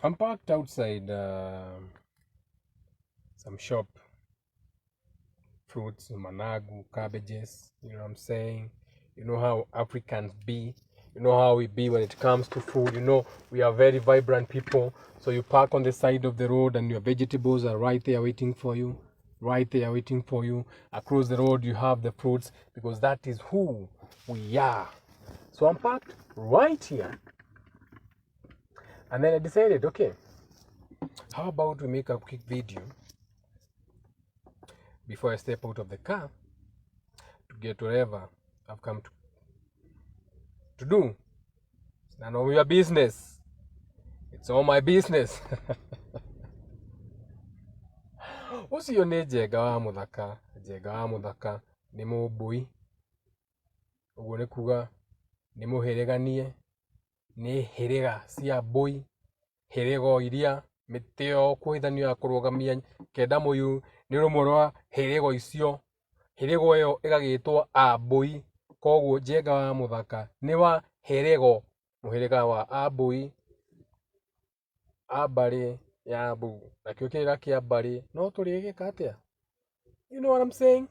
I'm parked outside some shop, fruits, managu, cabbages, you know what I'm saying? You know how Africans be. You know how we be when it comes to food. You know, we are very vibrant people. So you park on the side of the road and your vegetables are right there waiting for you. Right there waiting for you. Across the road you have the fruits because that is who we are. So I'm parked right here. And then I decided, okay, how about we make a quick video before I step out of the car to get wherever I've come to do. It's none of your business. It's all my business. Ucio nĩ njenga wa mũthaka. Njenga wa mũthaka nĩ mũmbũi. Ũguo nĩ kuga nĩ mũhĩrĩganie. Nĩ hĩrĩga cia mbũi. Hĩrĩga iria mĩtĩ yo kũhithanio ya kũrũgamia kenda mũiru nĩ rũmwe rwa hĩrĩga icio. Hĩrĩga ĩyo ĩgagĩtwo Ambũi. Koguo njenga wa mũthaka nĩ wa hĩrĩga. Mũhĩrĩga wa Ambũi. Ambarĩ ya Mbu. Nakĩo kĩrĩra kĩa Mbarĩ no tũrĩgĩka atĩa? You know what I'm saying?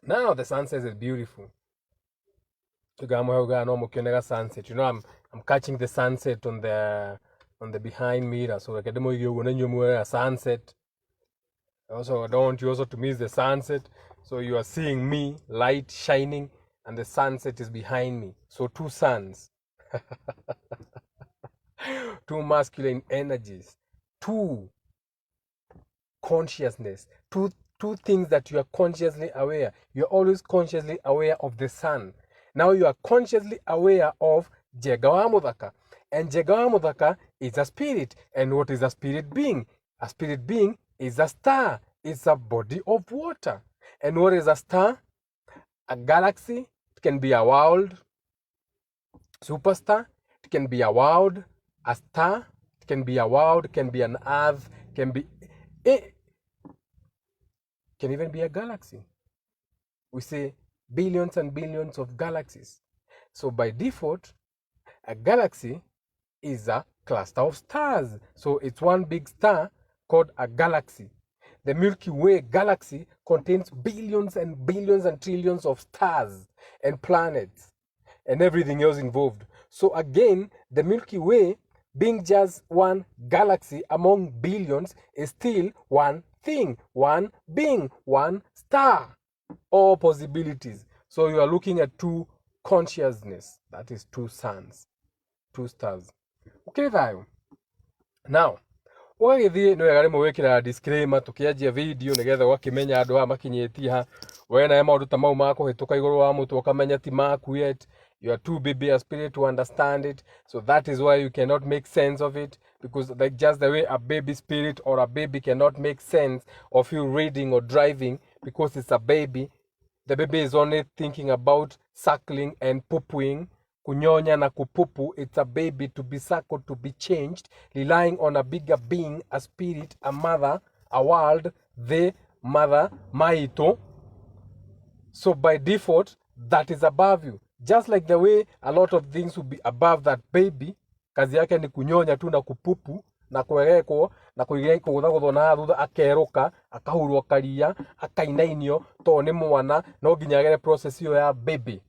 Now the sunset is beautiful. No mukionega sunset. You know I'm catching the sunset on the behind mirror. So like a sunset. Also I don't want you also to miss the sunset. So you are seeing me, light shining, and the sunset is behind me. So two suns. Two masculine energies. Two consciousness. Two things that you are consciously aware. You're always consciously aware of the sun. Now you are consciously aware of Njenga wa Mũthaka. And Njenga wa Mũthaka is a spirit. And what is a spirit being? A spirit being is a star. It's a body of water. And what is a star? A galaxy. It can be a world, superstar. It can be a world, a star. It can be a world. It can be an earth. It can be... It can even be a galaxy. We say billions and billions of galaxies. So by default, a galaxy is a cluster of stars. So it's one big star called a galaxy. The Milky Way galaxy contains billions and billions and trillions of stars and planets and everything else involved. So again, the Milky Way, being just one galaxy among billions, is still one thing, one being, one star. All possibilities. So you are looking at two consciousness. That is two suns, two stars. Okay, thayo. Now, ũgagĩthiĩ nĩ wega rĩmwe wĩkĩra disclaimer tũkĩanjia video nĩgetha ũgakĩmenya andũ aya makinyĩtie ha. We nawe maũndũ ta mau ma kũhĩtũka igũrũ wa mũtwe ũkamenya ti maku yet. You are too baby a spirit to understand it. So that is why you cannot make sense of it. Because like just the way a baby spirit or a baby cannot make sense of you reading or driving because it's a baby. The baby is only thinking about suckling and poo-pooing. Kunyonya na kupupu. It's a baby to be suckled, to be changed, relying on a bigger being, a spirit, a mother, a world, the mother, maito. So by default, that is above you. Just like the way a lot of things will be above that baby, kazi yake ni kunyonya tu na kupupu, na kwerekwo, na kũgũthagũthwo na thutha akerũka, akahurwo karia, akainainio, to nĩ mwana, no nginya agere process ĩyo ya baby.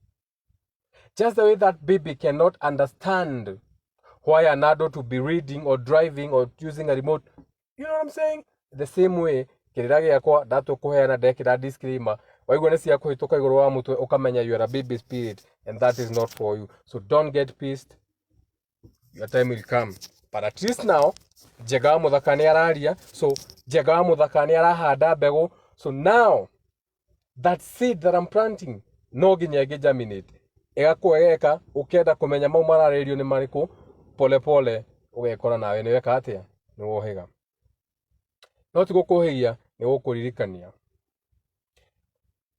Just the way that baby cannot understand why an adult will be reading or driving or using a remote. You know what I'm saying? The same way, kĩrĩra gĩakwa ndatũkũheana ndekĩra disclaimer. Waigua nĩ cia kũhĩtũka igũrũ wa mũtwe ũkamenya you are a baby spirit and that is not for you. So don't get pissed. Your time will come. But at least now, Njenga wa Mũthaka nĩ araria. So Njenga wa Mũthaka nĩ arahanda mbegũ. So now, that seed that I'm planting, no nginya ĩngĩgerminate. Ĩgakwegeka ũkĩenda kũmenya mau mararĩrio nĩ marĩkũ, pole pole ũgekora nawe nĩ weka atĩa, nĩ wohĩga. No ti gũkũhĩgia, nĩ gũkũririkania.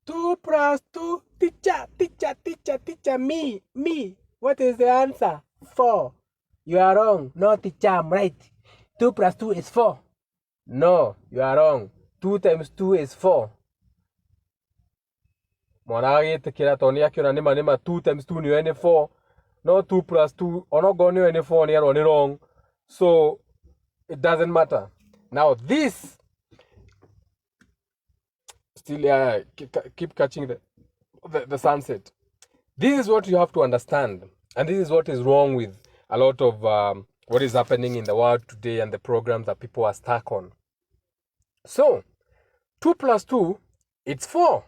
2 plus 2, teacher, me. What is the answer? 4. You are wrong. No, teacher, I'm right. 2 plus 2 is 4. No, you are wrong. 2 times 2 is 4. Mwana agĩtĩkĩra to nĩ akĩona nĩma 2 times 2 nĩyo nĩ 4. No 2 plus 2, onokorwo nĩyo nĩ 4 nĩ arwo nĩ wrong. So it doesn't matter. Now this still keep catching the sunset. This is what you have to understand, and this is what is wrong with a lot of what is happening in the world today and the programs that people are stuck on. So 2 plus 2, it's 4.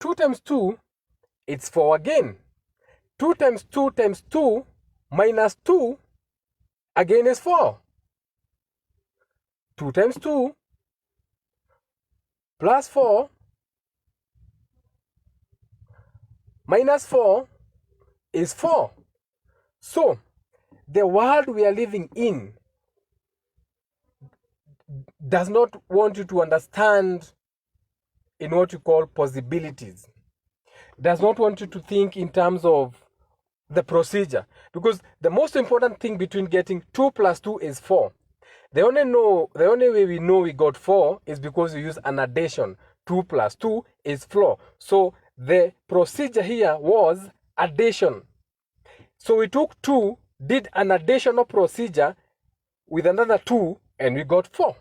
2 times 2, it's 4 again. 2 times 2 times 2 minus 2 again is 4. 2 times 2 plus 4 minus 4 is 4. So the world we are living in does not want you to understand in what you call possibilities. Does not want you to think in terms of the procedure, because the most important thing between getting 2 plus 2 is 4. The only way we know we got 4 is because we use an addition. 2 plus 2 is 4. So the procedure here was addition. So we took 2, did an additional procedure with another 2, and we got 4.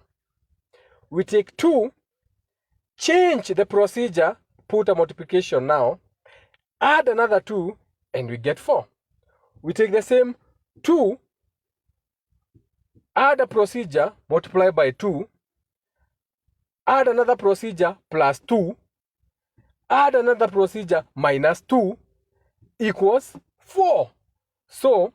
We take 2, change the procedure, put a multiplication now, add another 2, and we get 4. We take the same 2, add a procedure, multiply by 2, add another procedure plus 2, add another procedure minus 2 equals 4. So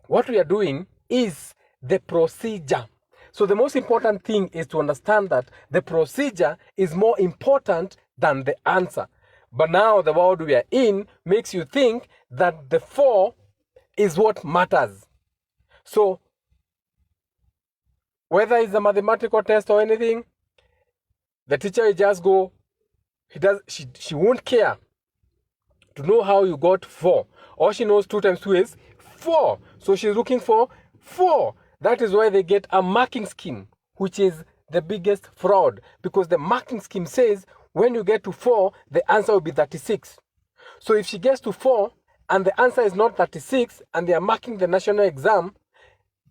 what we are doing is the procedure. So the most important thing is to understand that the procedure is more important than the answer. But now the world we are in makes you think that the 4 is what matters. So whether it's a mathematical test or anything, the teacher will just go, she won't care to know how you got 4. All she knows 2 times 2 is 4. So she's looking for 4. That is why they get a marking scheme, which is the biggest fraud, because the marking scheme says when you get to 4, the answer will be 36. So if she gets to 4 and the answer is not 36 and they are marking the national exam,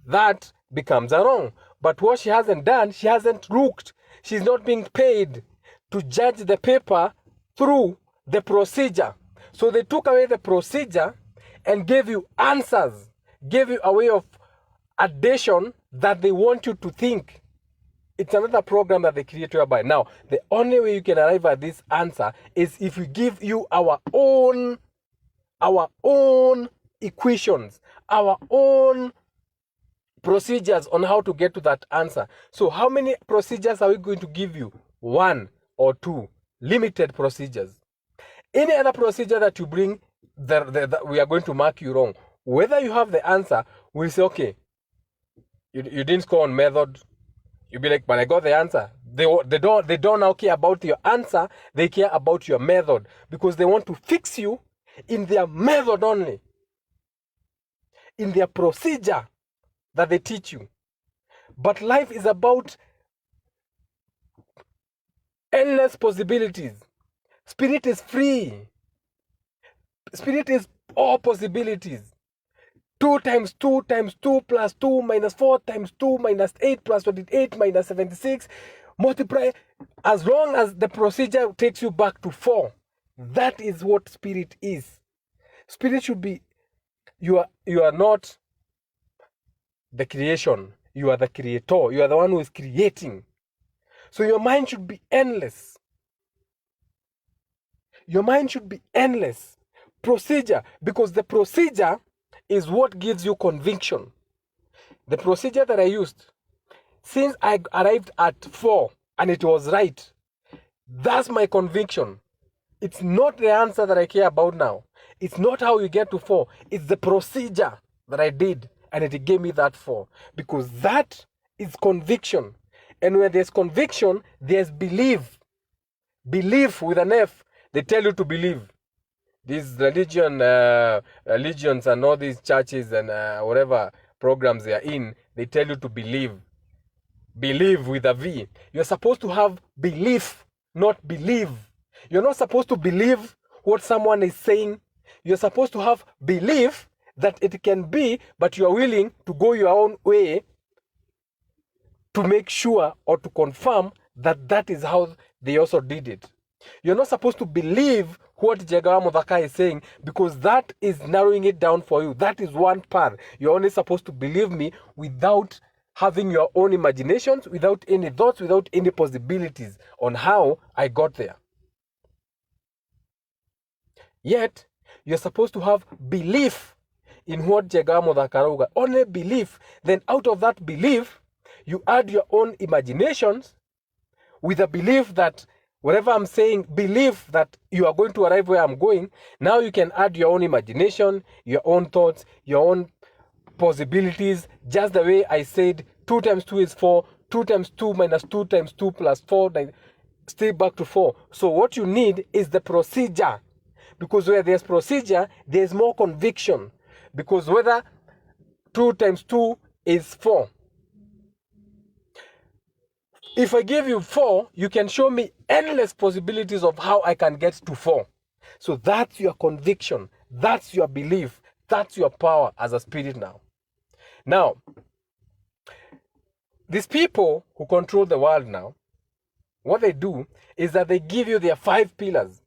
that becomes a wrong. But what she hasn't done, she hasn't looked. She's not being paid to judge the paper through the procedure. So they took away the procedure and gave you answers, gave you a way of addition that they want you to think. It's another program that they create whereby now the only way you can arrive at this answer is if we give you our own equations, our own procedures on how to get to that answer. So how many procedures are we going to give you? 1 or 2 limited procedures. Any other procedure that you bring, we are going to mark you wrong. Whether you have the answer, we'll say, okay, you didn't score on method. You'll be like, but I got the answer. They don't now care about your answer. They care about your method, because they want to fix you in their method only, in their procedure that they teach you. But life is about endless possibilities. Spirit is free. Spirit is all possibilities. 2 times 2 times 2 plus 2 minus 4 times 2 minus 8 plus 28 minus 76. Multiply. As long as the procedure takes you back to 4. That is what spirit is. Spirit should be, you are not the creation. You are the creator. You are the one who is creating. So your mind should be endless. Your mind should be endless. Procedure, because the procedure is what gives you conviction. The procedure that I used, since I arrived at 4 and it was right, that's my conviction. It's not the answer that I care about now. It's not how you get to 4. It's the procedure that I did and it gave me that 4. Because that is conviction. And when there's conviction, there's belief. Belief with an F. They tell you to believe. These religions and all these churches and whatever programs they are in, they tell you to believe. Believe with a V. You're supposed to have belief, not believe. You're not supposed to believe what someone is saying. You're supposed to have belief that it can be, but you are willing to go your own way to make sure or to confirm that that is how they also did it. You're not supposed to believe what Jagawa Muthaka is saying, because that is narrowing it down for you. That is one path. You're only supposed to believe me without having your own imaginations, without any thoughts, without any possibilities on how I got there. Yet, you're supposed to have belief in what Jagawa Muthaka wrote. Only belief. Then out of that belief, you add your own imaginations with a belief that whatever I'm saying, believe that you are going to arrive where I'm going. Now you can add your own imagination, your own thoughts, your own possibilities, just the way I said 2 times 2 is 4, 2 times 2 minus 2 times 2 plus 4, stay back to 4. So what you need is the procedure, because where there's procedure, there's more conviction, because whether 2 times 2 is 4. If I give you 4, you can show me endless possibilities of how I can get to 4. So that's your conviction, that's your belief, that's your power as a spirit now. Now, these people who control the world now, what they do is that they give you their 5 pillars,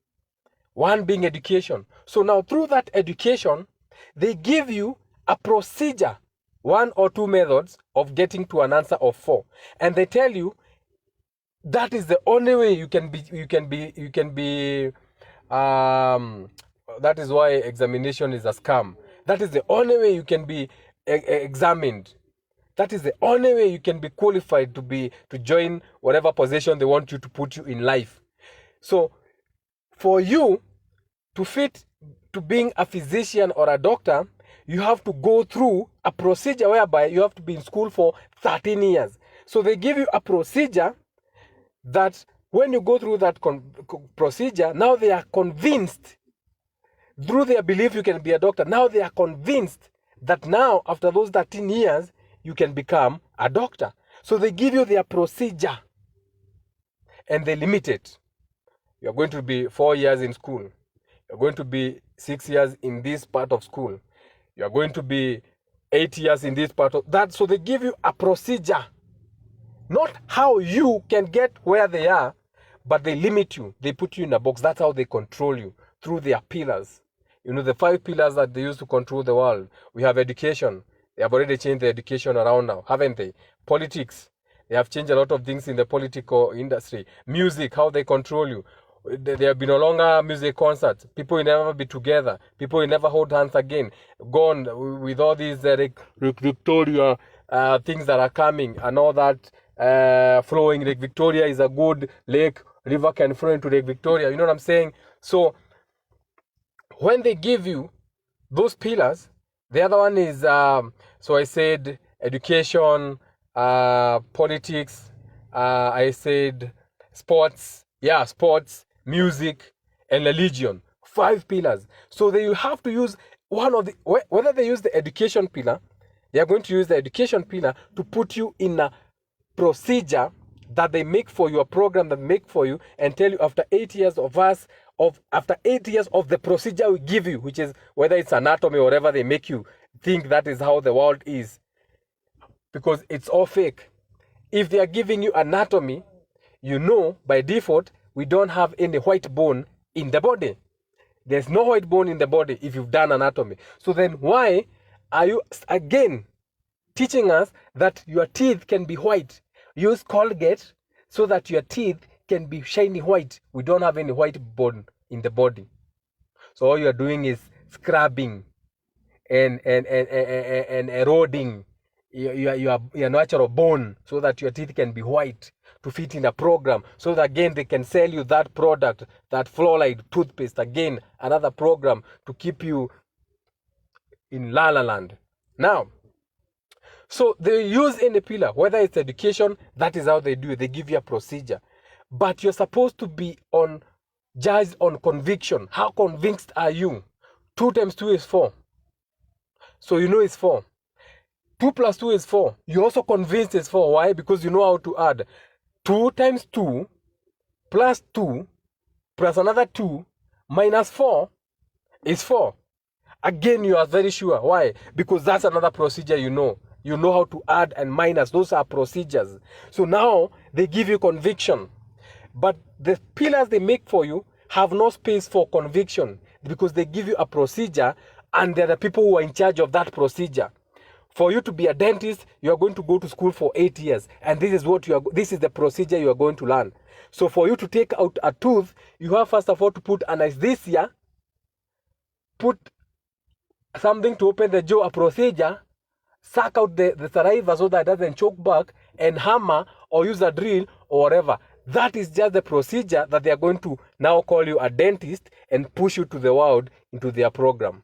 one being education. So now through that education, they give you a procedure, 1 or 2 methods of getting to an answer of 4. And they tell you that is the only way you can be, that is why examination is a scam. That is the only way you can be examined. That is the only way you can be qualified to join whatever position they want you to put you in life. So for you to fit to being a physician or a doctor, you have to go through a procedure whereby you have to be in school for 13 years. So they give you a procedure that when you go through that procedure, now they are convinced, through their belief you can be a doctor, now they are convinced that now after those 13 years, you can become a doctor. So they give you their procedure and they limit it. You're going to be 4 years in school. You're going to be 6 years in this part of school. You're going to be 8 years in this part of that. So they give you a procedure, not how you can get where they are, but they limit you. They put you in a box. That's how they control you, through their pillars. You know, the 5 pillars that they use to control the world. We have education. They have already changed the education around now, haven't they? Politics. They have changed a lot of things in the political industry. Music, how they control you. There have been no longer music concerts. People will never be together. People will never hold hands again. Gone with all these Lake Victoria things that are coming and all that flowing. Lake Victoria is a good lake. River can flow into Lake Victoria. You know what I'm saying? So when they give you those pillars, the other one is, so I said education, politics, I said sports, sports, music, and religion. 5 pillars. So they have to use one of the, whether they use the education pillar, they are going to use the education pillar to put you in a procedure that they make for you, a program that they make for you, and tell you after 8 years after 8 years of the procedure we give you, which is whether it's anatomy or whatever they make you think that is how the world is, because it's all fake. If they are giving you anatomy, you know by default we don't have any white bone in the body. There's no white bone in the body if you've done anatomy. So then why are you again teaching us that your teeth can be white? Use Colgate so that your teeth can be shiny white. We don't have any white bone in the body. So all you're doing is scrubbing and eroding your natural bone so that your teeth can be white to fit in a program, so that again they can sell you that product, that fluoride toothpaste, again another program to keep you in La La Land. Now, so they use any pillar, whether it's education, that is how they do it. They give you a procedure, but you're supposed to be judged on conviction. How convinced are you? 2 times 2 is 4. So you know it's 4. 2 plus 2 is 4. You're also convinced it's 4. Why? Because you know how to add. 2 times 2 plus 2 plus another 2 minus 4 is 4. Again, you are very sure. Why? Because that's another procedure you know. You know how to add and minus. Those are procedures. So now they give you conviction. But the pillars they make for you have no space for conviction because they give you a procedure and they're the people who are in charge of that procedure. For you to be a dentist, you are going to go to school for 8 years, and this is the procedure you are going to learn. So for you to take out a tooth, you have first of all to put anesthesia, put something to open the jaw, a procedure, suck out the saliva so that it doesn't choke back, and hammer or use a drill or whatever. That is just the procedure that they are going to now call you a dentist and push you to the world into their program.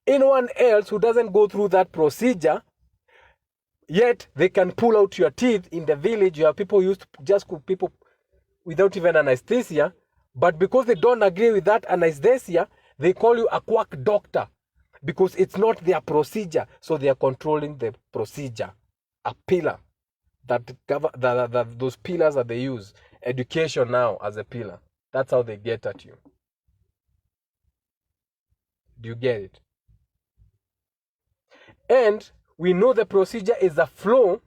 Anyone else who doesn't go through that procedure, yet they can pull out your teeth in the village. You have people used to just cook people without even anesthesia, but because they don't agree with that anesthesia, they call you a quack doctor because it's not their procedure. So they are controlling the procedure, a pillar that those pillars that they use. Education now as a pillar. That's how they get at you. Do you get it? And we know the procedure is a flow.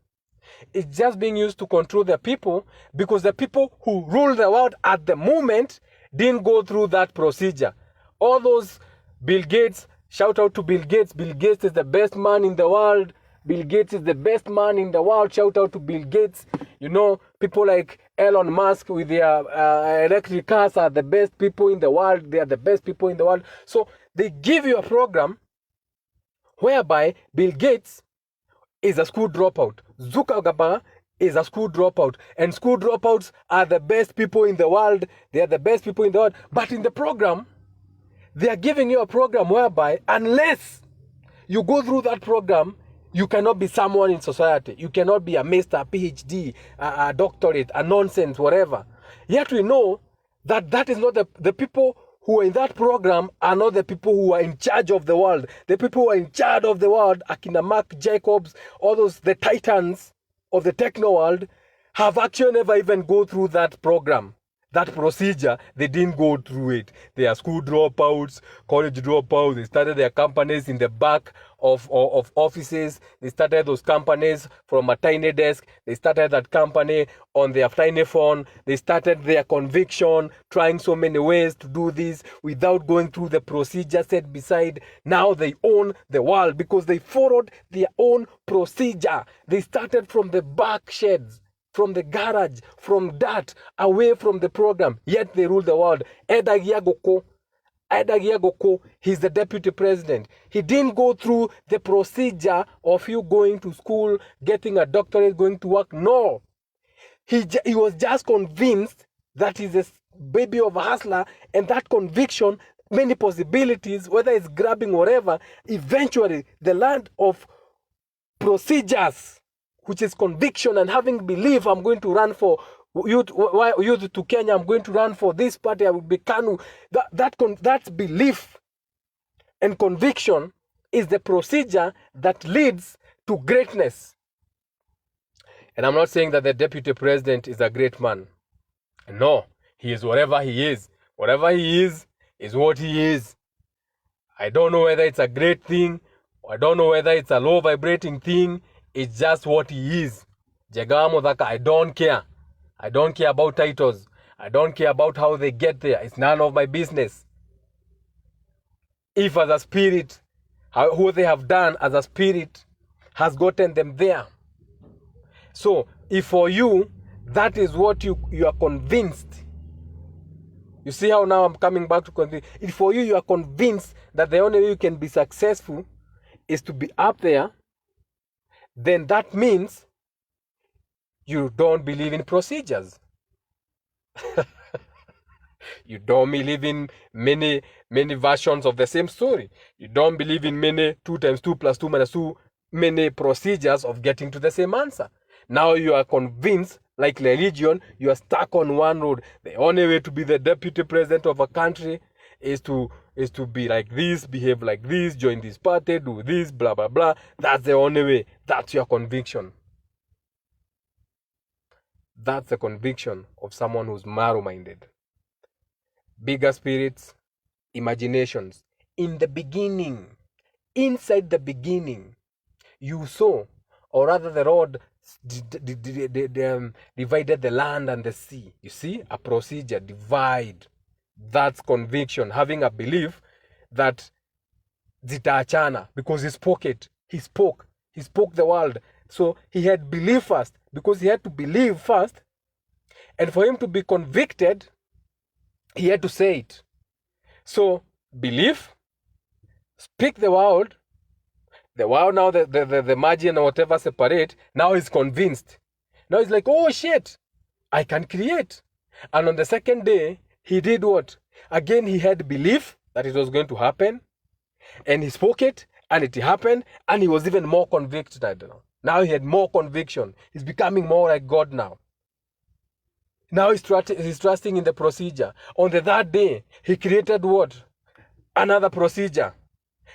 It's just being used to control the people because the people who rule the world at the moment didn't go through that procedure. All those Bill Gates, shout out to Bill Gates. Bill Gates is the best man in the world. Bill Gates is the best man in the world. Shout out to Bill Gates. You know, people like Elon Musk with their electric cars are the best people in the world. They are the best people in the world. So they give you a program whereby Bill Gates is a school dropout. Zuckerberg is a school dropout. And school dropouts are the best people in the world. They are the best people in the world. But in the program, they are giving you a program whereby unless you go through that program, you cannot be someone in society. You cannot be a master, a PhD, a doctorate, a nonsense, whatever. Yet we know that that is not the people who are in that program are not the people who are in charge of the world. The people who are in charge of the world, Akina Mark Jacobs, all those, the titans of the techno world, have actually never even go through that program. That procedure, they didn't go through it. They are school dropouts, college dropouts. They started their companies in the back of offices. They started those companies from a tiny desk. They started that company on their tiny phone. They started their conviction, trying so many ways to do this without going through the procedure set beside. Now they own the world because they followed their own procedure. They started from the back sheds, from the garage, from that, away from the program, yet they rule the world. Edda Giagoko, he's the deputy president. He didn't go through the procedure of you going to school, getting a doctorate, going to work. No. He was just convinced that he's a baby of a hustler, and that conviction, many possibilities, whether it's grabbing whatever, eventually the land of procedures, which is conviction and having belief, I'm going to run for youth to Kenya, I'm going to run for this party, I will be KANU. That belief and conviction is the procedure that leads to greatness. And I'm not saying that the deputy president is a great man. No, he is whatever he is. Whatever he is what he is. I don't know whether it's a great thing, or I don't know whether it's a low vibrating thing. It's just what he is. Jagawa Muthaka, I don't care. I don't care about titles. I don't care about how they get there. It's none of my business. If as a spirit, who they have done as a spirit has gotten them there. So, if for you, that is what you are convinced. You see how now I'm coming back to convince. If for you are convinced that the only way you can be successful is to be up there, then that means you don't believe in procedures. You don't believe in many versions of the same story. You don't believe in many 2 × 2 + 2 - 2, many procedures of getting to the same answer. Now you are convinced, like religion, you are stuck on one road. The only way to be the deputy president of a country is to be like this, behave like this, join this party, do this, blah, blah, blah. That's the only way. That's your conviction. That's the conviction of someone who's narrow-minded. Bigger spirits, imaginations, in the beginning, inside the beginning, you saw, or rather the Lord divided the land and the sea. You see, a procedure, divide. That's conviction, having a belief that zitaachana, because he spoke it. He spoke the world. So he had belief first, because he had to believe first, and for him to be convicted, he had to say it. So belief, speak the word now, the margin or whatever separate, now he's convinced. Now he's like, oh shit, I can create. And on the second day, he did what? Again, he had belief that it was going to happen, and he spoke it, and it happened, and he was even more convicted. Now he had more conviction. He's becoming more like God now. Now he's trusting in the procedure. On the third day, he created what? Another procedure.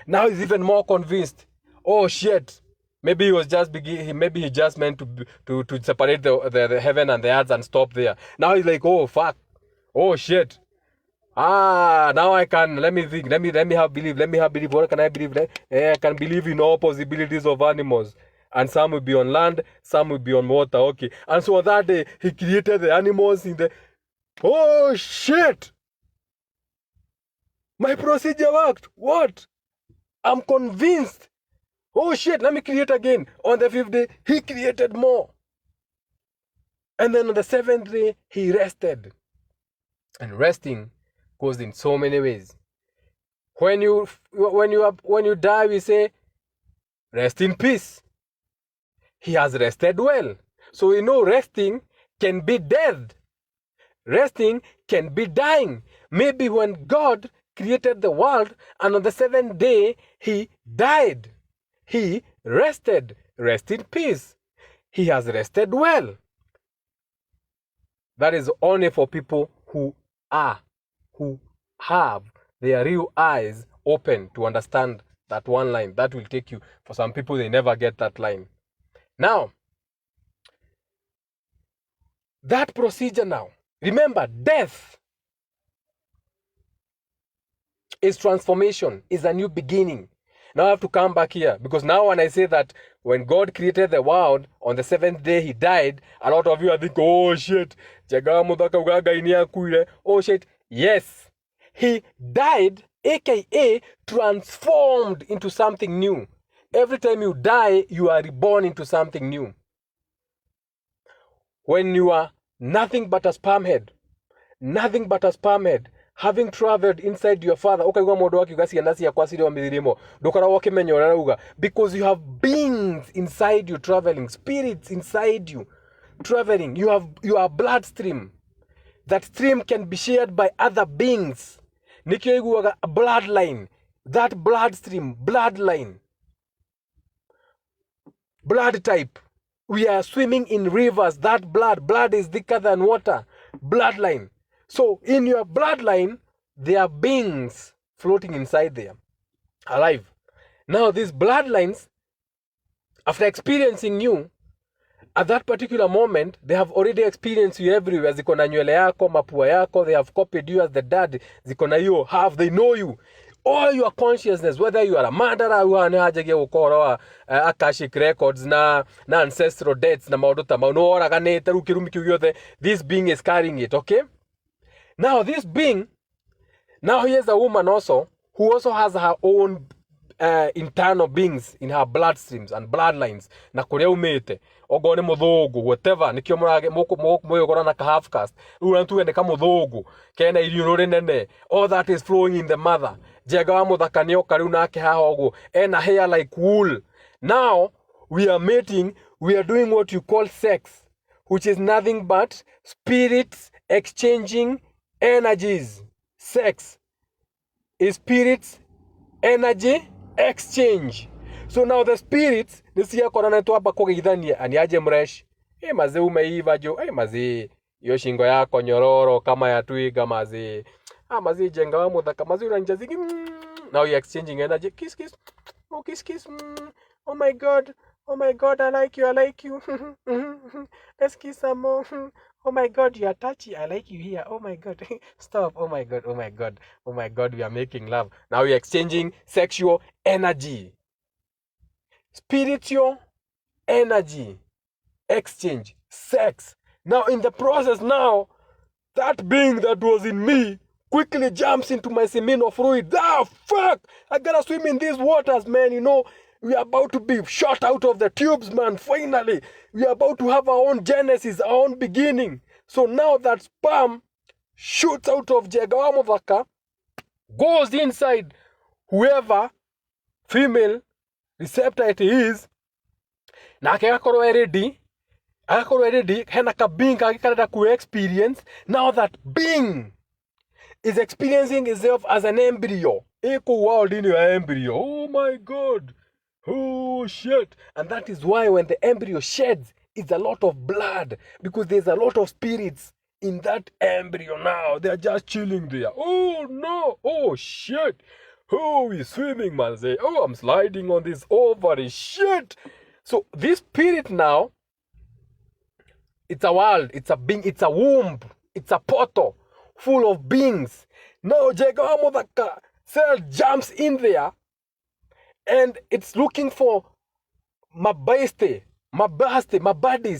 Now he's even more convinced. Oh shit! Maybe he was just maybe he just meant to separate the heaven and the earth and stop there. Now he's like, oh fuck, oh shit. Now I can, let me think, let me have belief. What can I believe? I can believe in all possibilities of animals. And some will be on land, some will be on water. Okay. And so that day he created the animals in the, oh shit! My procedure worked. What? I'm convinced. Oh shit, let me create again. On the 5th day, he created more. And then on the 7th day, he rested. And resting goes in so many ways. When you die, we say, rest in peace. He has rested well. So we know resting can be death. Resting can be dying. Maybe when God created the world and on the 7th day, he died. He rested. Rest in peace. He has rested well. That is only for people who have their real eyes open to understand that one line. That will take you. For some people, they never get that line. Now, that procedure now. Remember, death is transformation, is a new beginning. Now I have to come back here, because now when I say that when God created the world, on the 7th day he died, a lot of you are thinking, oh shit, oh shit. Yes, he died, aka transformed into something new. Every time you die, you are reborn into something new. When you are nothing but a sperm head, having traveled inside your father, because you have beings inside you traveling, spirits inside you traveling. You are bloodstream. That stream can be shared by other beings. Bloodline. That bloodstream, bloodline. Blood type. We are swimming in rivers. That blood is thicker than water. Bloodline. So in your bloodline, there are beings floating inside there, alive. Now these bloodlines, after experiencing you, at that particular moment, they have already experienced you everywhere. Ziko na nywele yako, mapua yako, they have copied you as the dad. Ziko na you, they know you. All your consciousness, whether you are a murderer, you are Akashic records, na ancestral dates, na maudota, this being is carrying it, okay? Now this being, now here's a woman also, who also has her own internal beings in her bloodstreams and bloodlines. Na kuria umete, ogone muthugu, whatever, nikio murage moyogora na half caste. Urantu ene ka muthugu, kena iriunuri nene. All that is flowing in the mother. Jega wa muthakanio kariu nake haha ogu, ena hair like wool. Now we are mating, we are doing what you call sex, which is nothing but spirits exchanging energies. Sex is spirits energy exchange. So now the spirits nisia korana tu hapa kugithania aniaje mresh. Maze umeiva jo. Maze yo shingo yako nyororo kama ya twiga maze. Maze jenga wa muthaka maze uranjazi. Now you exchanging energy. Kiss kiss. Oh kiss kiss. Oh my god, I like you. Let's kiss some more. Oh my God, you are touchy. I like you here. Oh my God. Stop. Oh my God. Oh my God. Oh my God. We are making love. Now we are exchanging sexual energy. Spiritual energy. Exchange. Sex. Now in the process now, that being that was in me quickly jumps into my seminal fluid. Ah, fuck! I gotta swim in these waters, man. You know, we are about to be shot out of the tubes, man. Finally, we are about to have our own genesis, our own beginning. So now that sperm shoots out of Jegawamodhaka, goes inside whoever female receptor it is, na agakorwo ready, hena ka being kagikarenda ku experience. Now that being is experiencing itself as an embryo. Echo world in your embryo. Oh my God. Oh shit. And that is why when the embryo sheds, it's a lot of blood, because there's a lot of spirits in that embryo now. They're just chilling there. Oh no. Oh shit. Oh, he's swimming, man. Say, oh, I'm sliding on this ovary. Shit. So this spirit now, it's a world, it's a being, it's a womb, it's a portal full of beings. Now Jegawamodhaka cell jumps in there and it's looking for my buddies,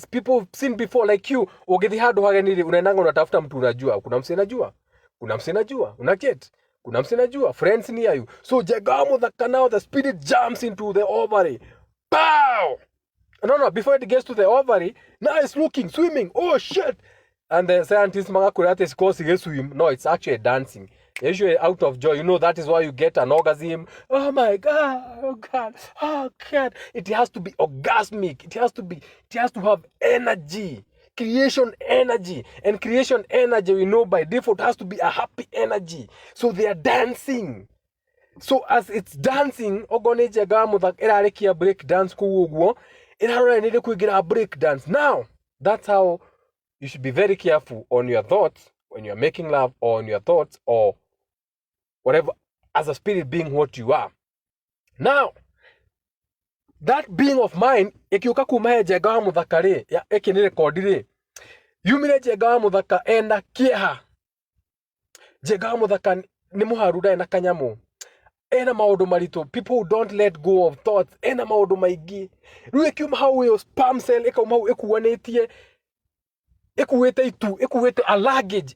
people I've seen before like you. Ugethihado hagenire unaendanga unatafuta mtu unajua. Kuna mse najua. Kuna mse najua. Unaget. Kuna mse najua. Friends near you. So Jegawamodhaka now the spirit jumps into the ovary. Pow! No, before it gets to the ovary, now it's looking, swimming. Oh shit! And the scientists is causing swim. No, it's actually dancing. Usually out of joy. You know, that is why you get an orgasm. Oh my God, oh God, oh God. It has to be orgasmic. It has to have energy. Creation energy. And creation energy, we know by default, has to be a happy energy. So they are dancing. So as it's dancing, ogone Jegawamodhaka irarekia break dance kuguo. Break dance. Now, that's how you should be very careful on your thoughts when you're making love, or on your thoughts, or whatever, as a spirit being what you are. Now, that being of mine, ikiuka kuma Jegawamodhaka ri, ya eki ni record ri, yumire Jegawamodhaka ena kieha. Jegawamodhaka ni muharuda ena kanyamu. Ena maundu maritu. People who don't let go of thoughts. Ena maundu maigi. Riu ikiuma hau iyo sperm cell ikauma hau ikuanitie, ikuwete a luggage.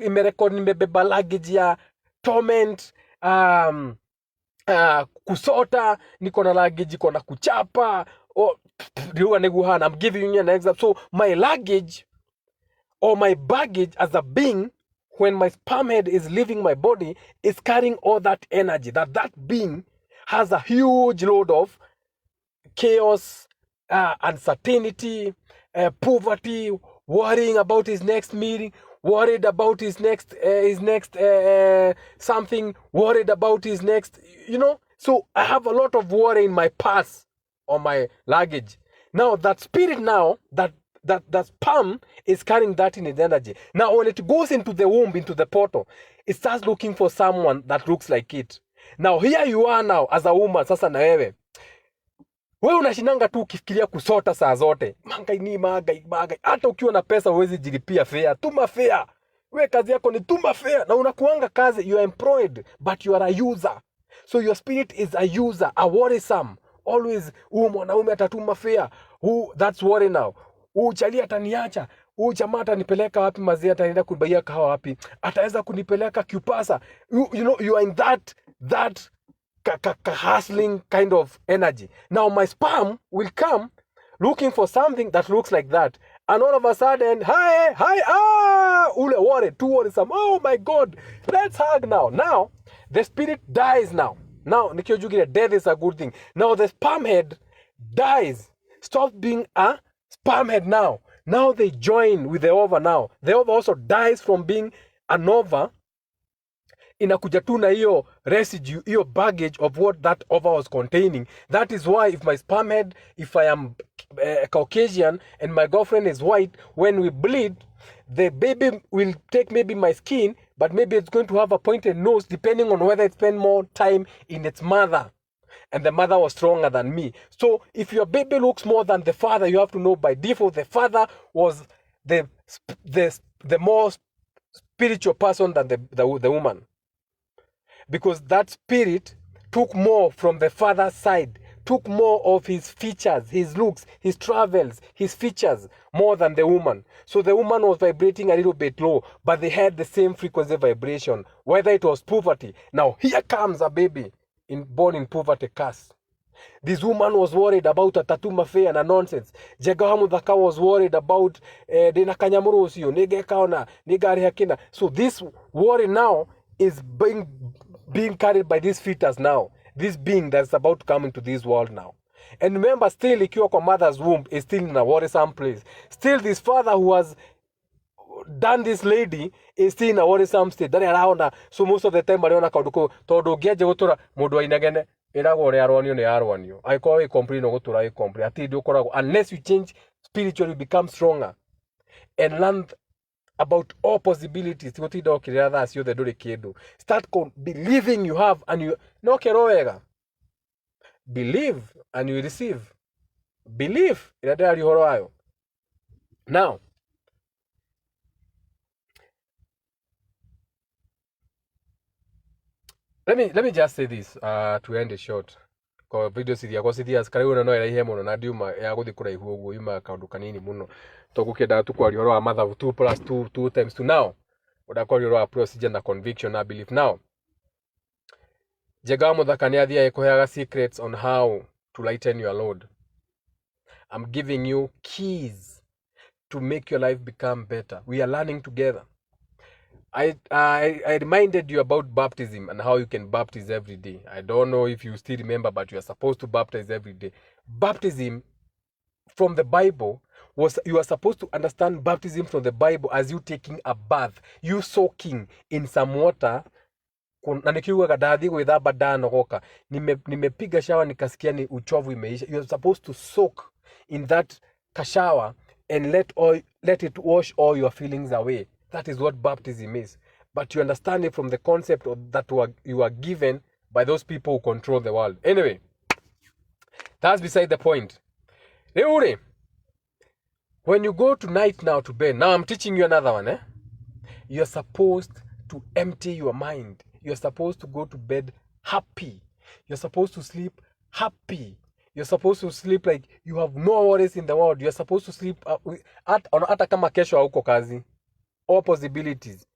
Imerecord nimebeba luggage ya torment, kusota, niko na luggage, iko na kuchapa. I'm giving you an example. So my luggage or my baggage as a being, when my sperm head is leaving my body, is carrying all that energy. That being has a huge load of chaos, uncertainty, poverty, worrying about his next meeting, worried about his next something, worried about his next, So I have a lot of worry in my purse or my luggage. Now that spirit now, that sperm is carrying that in its energy. Now when it goes into the womb, into the portal, it starts looking for someone that looks like it. Now here you are now as a woman, sasa na wewe unashinanga tu ukifikiria kusota saa zote. Magai. Hata ukiwa na pesa huwezi jilipia fare. Tuma fare. Wewe kazi yako ni tuma fare. Na unakuanga kazi, you are employed, but you are a user. So your spirit is a user, a worrisome. Always, mwanaume atatuma fare. That's worry now. Chali ataniacha. Jamaa atanipeleka wapi, mazee ataenda kubaia kahawa wapi. Ataweza kunipeleka Kupasa. You are in that hustling kind of energy. Now my sperm will come looking for something that looks like that. And all of a sudden, ule worry, too worrisome. Oh my God, let's hug now. Now, the spirit dies now. Now, death is a good thing. Now the sperm head dies. Stops being a sperm head now. Now they join with the ova now. The ova also dies from being an ova. Inakuja tu na hiyo residue, hiyo baggage of what that ova was containing. That is why if my sperm head, if I am Caucasian and my girlfriend is white, when we bleed, the baby will take maybe my skin, but maybe it's going to have a pointed nose depending on whether it spent more time in its mother. And the mother was stronger than me. So if your baby looks more than the father, you have to know by default the father was the more spiritual person than the woman, because that spirit took more from the father's side, took more of his features, his looks, his travels, his features, more than the woman. So the woman was vibrating a little bit low, but they had the same frequency vibration, whether it was poverty. Now here comes a baby born in poverty curse. This woman was worried about a tattoo affair and a nonsense. Jega Muthaka was worried about Dina Kanyamuru ucio, nigekaona, nigari hakina. So this worry now is being carried by this fetus now. This being that's about to come into this world now. And remember, still ikiwa kwa mother's womb is still in a worrisome place. Still this father who has done this lady is still in a worrisome state. Dari araona, so most of the time ariona kaunduko tondu ngiaje gutura mundu ainegene irago uri arwanio ni arwanio. Aiko we complain no gutura we complain. Ati ndio korago unless you change spiritually, become stronger and learn about all possibilities. Gutinda okirira thaa ciothe nduri kindu. Start believing you have, and you no kero wega. Believe and you receive. Believe ira ndari horo ayo. Now let me just say this to end it short. Ko video siria ko siria karibu na no ira ihe muno na ndiuma ya guthi kuraihu uguo yuma kaundu kanini muno to gukenda tukwari horo wa mathabu 2 plus 2 times 2 now udakwari horo wa procedure na conviction na belief. Now Jega Muthaka ni athia ikuheaga secrets on how to lighten your load. I'm giving you keys to make your life become better. We are learning together. I reminded you about baptism and how you can baptize every day. I don't know if you still remember, but you are supposed to baptize every day. Baptism from the Bible was, you are supposed to understand baptism from the Bible as you taking a bath, you soaking in some water. Na nikiuga ndathi gwithamba ndanogoka, nimepiga shower nikasikia ni uchovu imeisha. You are supposed to soak in that shower and let it wash all your feelings away. That is what baptism is. But you understand it from the concept of that you are given by those people who control the world. Anyway, that's beside the point. When you go tonight now to bed, now I'm teaching you another one. You're supposed to empty your mind. You're supposed to go to bed happy. You're supposed to sleep happy. You're supposed to sleep like you have no worries in the world. You're supposed to sleep hata kama kesho hauko kazi. All possibilities.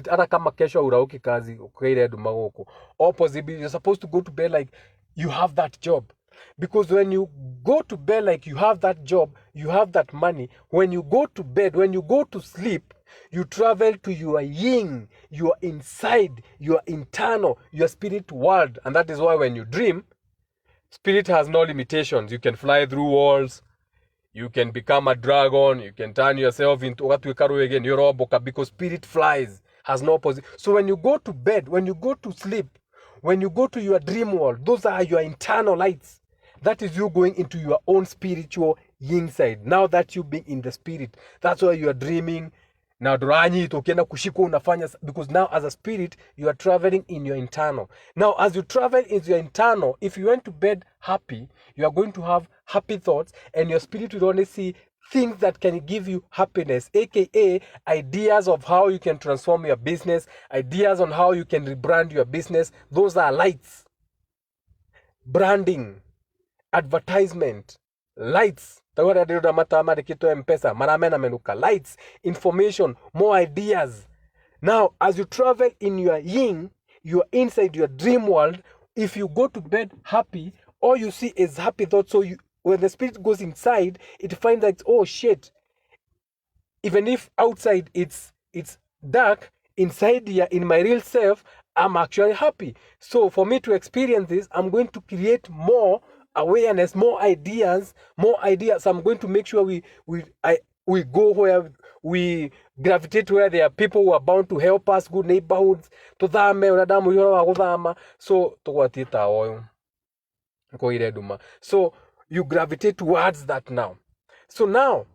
Hata kama kesho urauki kazi, ukaire nduma guku. All possibilities. You're supposed to go to bed like you have that job. Because when you go to bed like you have that job, you have that money. When you go to bed, when you go to sleep, you travel to your yin, your inside, your internal, your spirit world. And that is why when you dream, spirit has no limitations. You can fly through walls. You can become a dragon. You can turn yourself into what we call again, Yoroboka, because spirit flies, has no position. So when you go to bed, when you go to sleep, when you go to your dream world, those are your internal lights. That is you going into your own spiritual yin side. Now that you being in the spirit, that's why you are dreaming. Now because now as a spirit, you are traveling in your internal. Now as you travel in your internal, if you went to bed happy, you are going to have happy thoughts, and your spirit will only see things that can give you happiness, aka ideas of how you can transform your business, ideas on how you can rebrand your business. Those are lights. Branding, advertisement, lights. Lights, information, more ideas. Now, as you travel in your yin, you're inside your dream world. If you go to bed happy, all you see is happy thoughts. So when the spirit goes inside, it finds that, oh shit, even if outside it's dark, inside here, in my real self, I'm actually happy. So for me to experience this, I'm going to create more awareness, more ideas. I'm going to make sure we go where we gravitate, where there are people who are bound to help us, good neighborhoods. So so you gravitate towards that now. So now,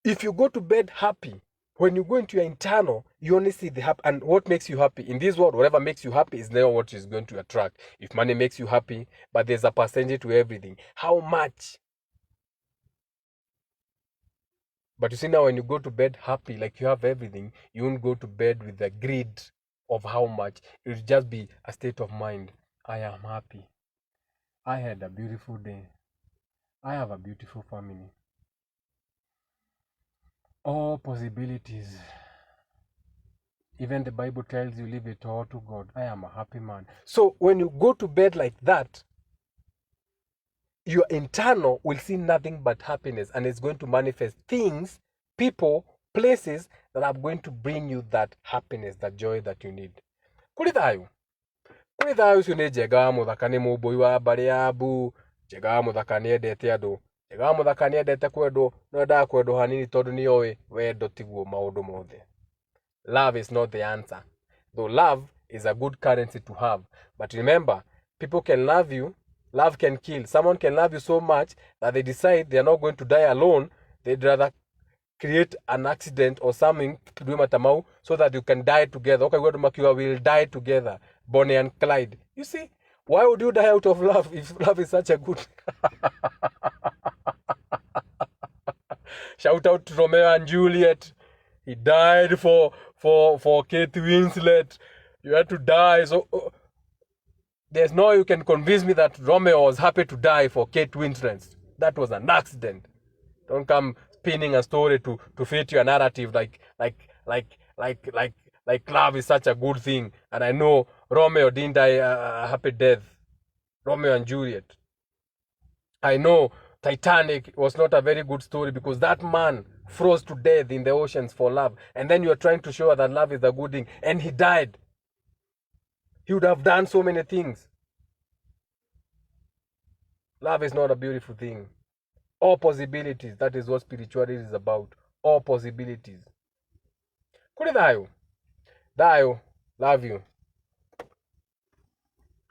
if you go to bed happy, when you go into your internal, you only see the happy. And what makes you happy in this world, whatever makes you happy is never what is going to attract. If money makes you happy, but there's a percentage to everything. How much But you see now, when you go to bed happy, like you have everything, you won't go to bed with the greed of how much. It will just be a state of mind. I am happy. I had a beautiful day. I have a beautiful family. All possibilities. Even the Bible tells you, leave it all to God. I am a happy man. So when you go to bed like that, your internal will see nothing but happiness, and it's going to manifest things, people, places that are going to bring you that happiness, that joy that you need. Kuri thayo ucio nĩ Njenga wa Mũthaka, nĩ mũmbũi wa mbarĩ ya Mbu. Njenga wa Mũthaka nĩ endete andũ. Njenga wa Mũthaka nĩ endete kwendwo, no endaga kwendwo hanini tondũ nĩ oĩ wendo tiguo maũndũ mothe. Love is not the answer. Though love is a good currency to have. But remember, people can love you. Love can kill. Someone can love you so much that they decide they are not going to die alone. They'd rather create an accident or something so that you can die together. Okay, we'll die together. Bonnie and Clyde. You see, why would you die out of love if love is such a good... Shout out to Romeo and Juliet. He died for Kate Winslet. You had to die. So there's no way you can convince me that Romeo was happy to die for Kate Winslet. That was an accident. Don't come spinning a story to fit your narrative like love is such a good thing. And I know Romeo didn't die a happy death. Romeo and Juliet. I know Titanic was not a very good story because that man froze to death in the oceans for love. And then you're trying to show that love is a good thing. And he died. He would have done so many things. Love is not a beautiful thing. All possibilities. That is what spirituality is about. All possibilities. Kuri thayo. Love you.